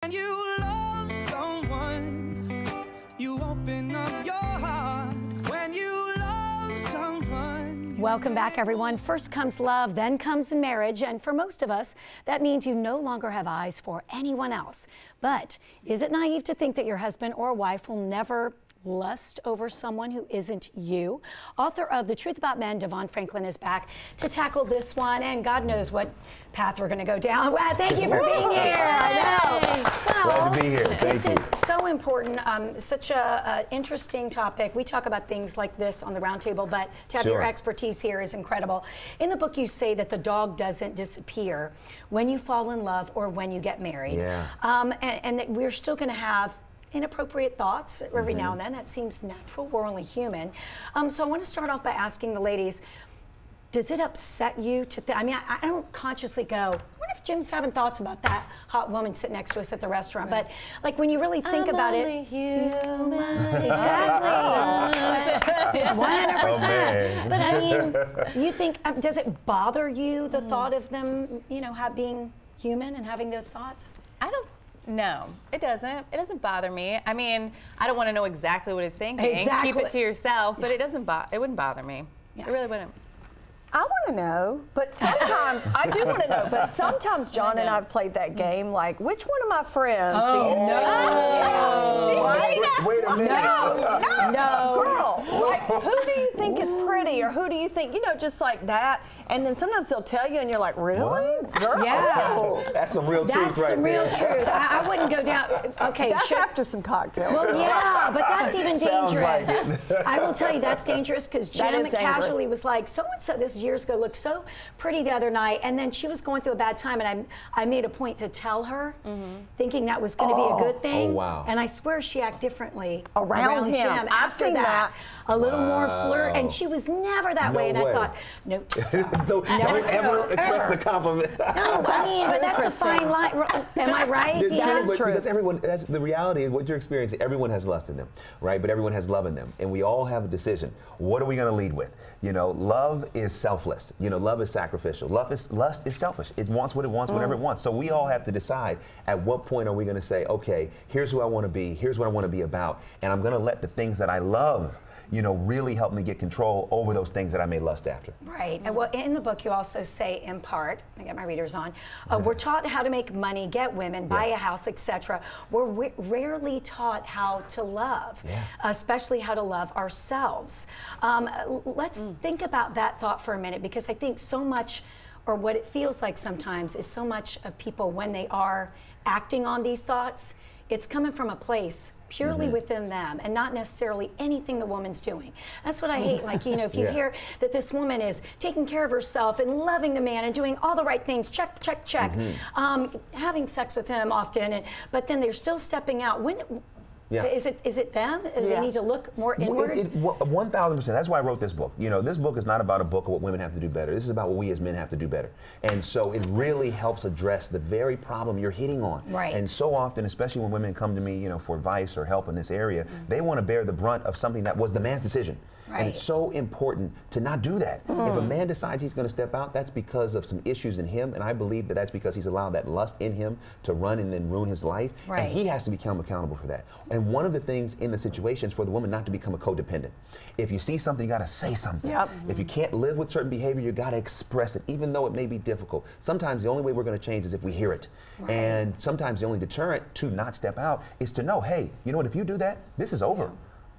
When you love someone, you open up your heart. When you love someone. Welcome back, everyone. First comes love, then comes marriage. And for most of us, that means you no longer have eyes for anyone else. But is it naive to think that your husband or wife will never lust over someone who isn't you? Author of The Truth About Men, DeVon Franklin, is back to tackle this one, and God knows what path we're going to go down. Well, thank you for being here. I know. Glad to be here. Thank you. This is so important. Such a interesting topic. We talk about things like this on the roundtable, but to have your expertise here is incredible. In the book, you say that the dog doesn't disappear when you fall in love or when you get married. Yeah. And that we're still going to have inappropriate thoughts every now and then. That seems natural. We're only human. So I want to start off by asking the ladies, does it upset you to I mean, I don't consciously go, what if Jim's having thoughts about that hot woman sitting next to us at the restaurant? Right. But like when you really think about it. Human. Exactly. 100%. But I mean, you think, does it bother you, the thought of them, you know, being human and having those thoughts? No, it doesn't. It doesn't bother me. I mean, I don't want to know exactly what he's thinking. Exactly. Keep it to yourself, but it wouldn't bother me. Yeah. It really wouldn't. I want to know, but sometimes, I do want to know, but sometimes John and I have played that game, like, which one of my friends do you know? Wait a minute. No. Girl, like, who do you think is pretty, or who do you think, you know, just like that, and then sometimes they'll tell you, and you're like, really? What? Girl? Yeah. That's some real truth right there. That's some real truth. I wouldn't go down, okay. That's after some cocktails. Well, yeah, but that's even dangerous. Like I will tell you that's dangerous because Jim casually was like, so-and-so, this years ago, looked so pretty the other night, and then she was going through a bad time, and I made a point to tell her, thinking that was going to be a good thing. Oh, wow. And I swear she acted differently around him. Jim. I've seen that. A little more flirt, and she was never that way. And I thought, no. So don't ever express the compliment. No, I mean, but that's a fine line. Am I right? That's true. Because everyone, that's the reality is what you're experiencing. Everyone has lust in them, right? But everyone has love in them, and we all have a decision. What are we going to lead with? You know, love is selfless. You know, love is sacrificial. Lust is selfish. It wants what it wants, whatever it wants. So we all have to decide at what point are we going to say, okay, here's who I want to be, here's what I want to be about, and I'm going to let the things that I love, you know, really help me get control over those things that I may lust after. Right. And well, in the book, you also say, in part, I get my readers on, we're taught how to make money, get women, buy a house, etc. We're rarely taught how to love, especially how to love ourselves. Let's think about that thought for a minute, because I think so much, or what it feels like sometimes, is so much of people when they are acting on these thoughts, it's coming from a place purely within them and not necessarily anything the woman's doing. That's what I hate. Like, you know, if you hear that this woman is taking care of herself and loving the man and doing all the right things, check, check, check, having sex with him often, but then they're still stepping out. Is it them? They need to look more inward? 1,000%. That's why I wrote this book. You know, this book is not about a book of what women have to do better. This is about what we as men have to do better. And so it really helps address the very problem you're hitting on. Right. And so often, especially when women come to me, you know, for advice or help in this area, they want to bear the brunt of something that was the man's decision. Right. And it's so important to not do that. If a man decides he's going to step out, that's because of some issues in him, and I believe that that's because he's allowed that lust in him to run and then ruin his life, and he has to become accountable for that. And one of the things in the situation is for the woman not to become a codependent. If you see something, you got to say something. If you can't live with certain behavior, you got to express it, even though it may be difficult. Sometimes the only way we're going to change is if we hear it. And sometimes the only deterrent to not step out is to know, hey, you know what, if you do that, this is over.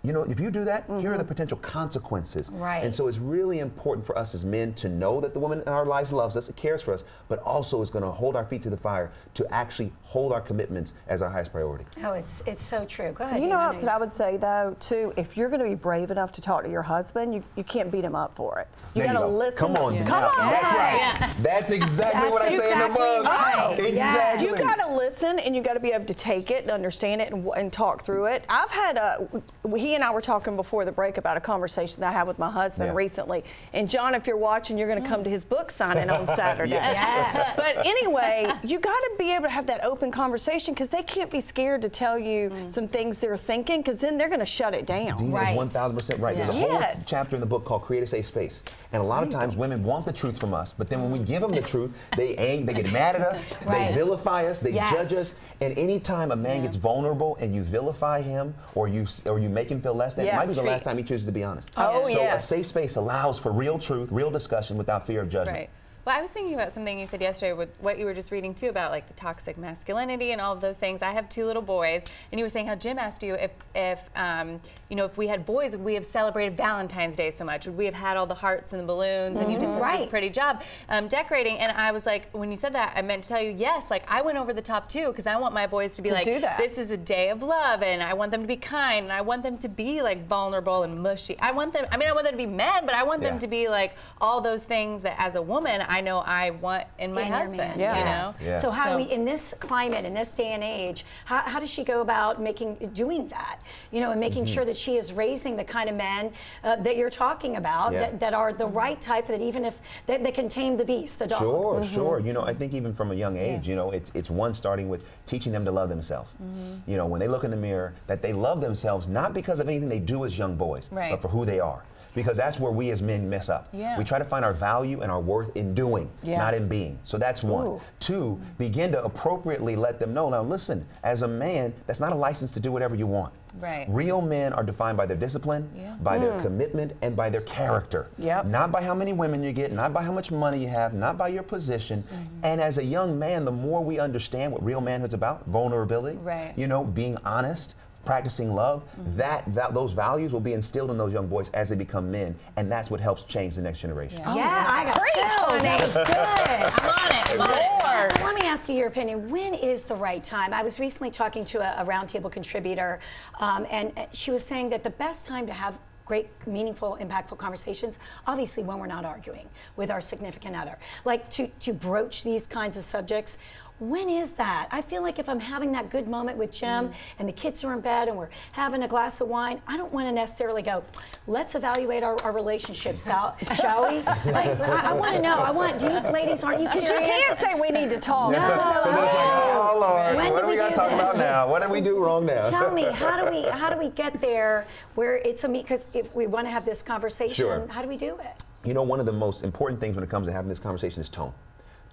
You know, if you do that, here are the potential consequences. Right. And so it's really important for us as men to know that the woman in our lives loves us, cares for us, but also is going to hold our feet to the fire to actually hold our commitments as our highest priority. Oh, it's so true. Go ahead. You know what I would say, though, too? If you're going to be brave enough to talk to your husband, you can't beat him up for it. You got to listen. Come on. Come on. That's right. That's exactly what I say in the book. Right. Exactly. You got to listen, and you got to be able to take it and understand it and talk through it. I've had he and I were talking before the break about a conversation that I had with my husband recently. And John, if you're watching, you're going to come to his book signing on Saturday. But anyway, you got to be able to have that open conversation, because they can't be scared to tell you some things they're thinking, because then they're going to shut it down. Dee is 1,000% right. There's a whole chapter in the book called Create a Safe Space. And a lot of times women want the truth from us, but then when we give them the truth, they get mad at us, they vilify us, they judge us, And anytime a man gets vulnerable and you vilify him or you make him feel less than, it might be the last time he chooses to be honest. Oh, so yes. a safe space allows for real truth, real discussion without fear of judgment. Right. Well, I was thinking about something you said yesterday with what you were just reading too about like the toxic masculinity and all of those things. I have 2 little boys, and you were saying how Jim asked you if you know, if we had boys, would we have celebrated Valentine's Day so much? Would we have had all the hearts and the balloons? And you did such a pretty job decorating. And I was like, when you said that, I meant to tell you, yes, like I went over the top too, because I want my boys to be like, this is a day of love, and I want them to be kind, and I want them to be like vulnerable and mushy. I want them to be men, but I want them to be like all those things that as a woman I know I want in my husband. You know? So how do we, in this climate, in this day and age, how does she go about doing that? You know, and making sure that she is raising the kind of men that you're talking about, that are the right type, that even if that can tame the beast, the dog. Sure, sure. You know, I think even from a young age, you know, it's one starting with teaching them to love themselves. You know, when they look in the mirror, that they love themselves not because of anything they do as young boys, but for who they are. Because that's where we as men mess up. We try to find our value and our worth in doing, not in being. So that's one. 2, begin to appropriately let them know, now listen, as a man, that's not a license to do whatever you want. Real men are defined by their discipline, by their commitment, and by their character. Not by how many women you get, not by how much money you have, not by your position. And as a young man, the more we understand what real manhood's about, vulnerability, you know, being honest, practicing love, those values will be instilled in those young boys as they become men, and that's what helps change the next generation. I got chills. That was good. I'm on it. Let me ask you your opinion. When is the right time? I was recently talking to a roundtable contributor, and she was saying that the best time to have great, meaningful, impactful conversations, obviously when we're not arguing with our significant other. Like to broach these kinds of subjects. When is that? I feel like if I'm having that good moment with Jim and the kids are in bed and we're having a glass of wine, I don't want to necessarily go, let's evaluate our relationship, shall we? Like, I want to know. Do you ladies, aren't you curious? Because you can't say we need to talk. No. It's like, oh Lord, what do we got to talk about this? now? What did we do wrong now? Tell me, how do we get there where it's because if we want to have this conversation, how do we do it? You know, one of the most important things when it comes to having this conversation is tone.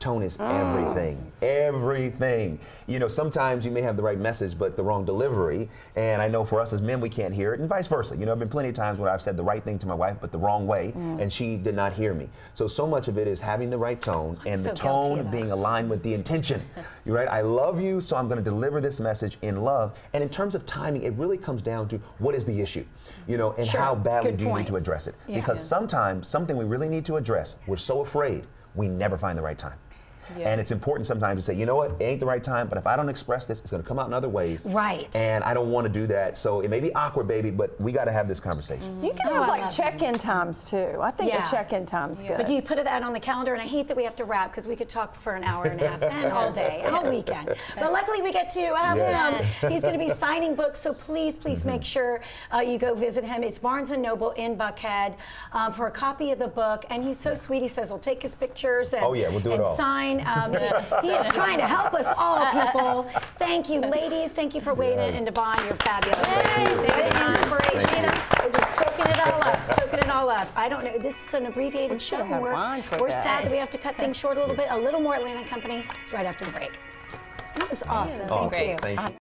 Tone is everything, everything. You know, sometimes you may have the right message, but the wrong delivery. And I know for us as men, we can't hear it, and vice versa. You know, there have been plenty of times where I've said the right thing to my wife, but the wrong way, and she did not hear me. So much of it is having the right tone, and the tone being aligned with the intention. You're right, I love you, so I'm gonna deliver this message in love. And in terms of timing, it really comes down to what is the issue, you know, and how badly do you need to address it. Because sometimes something we really need to address, we're so afraid, we never find the right time. And it's important sometimes to say, you know what, it ain't the right time, but if I don't express this, it's going to come out in other ways. And I don't want to do that. So it may be awkward, baby, but we got to have this conversation. You can have like check-in times too. I think a check-in time's good. But do you put that on the calendar? And I hate that we have to wrap because we could talk for an hour and a half and all day and all weekend. But luckily we get to have him. He's going to be signing books, so please make sure you go visit him. It's Barnes & Noble in Buckhead for a copy of the book. And he's so sweet. He says he'll take his pictures and, we'll do it all. Sign. He is trying to help us all, people. Thank you, ladies. Thank you for waiting. And DeVon, you're fabulous. Thank you. Inspiration. We're just soaking it all up. Soaking it all up. I don't know. This is an abbreviated show. We're sad that we have to cut things short a little bit. A little more Atlanta Company. It's right after the break. That was awesome. Thank you.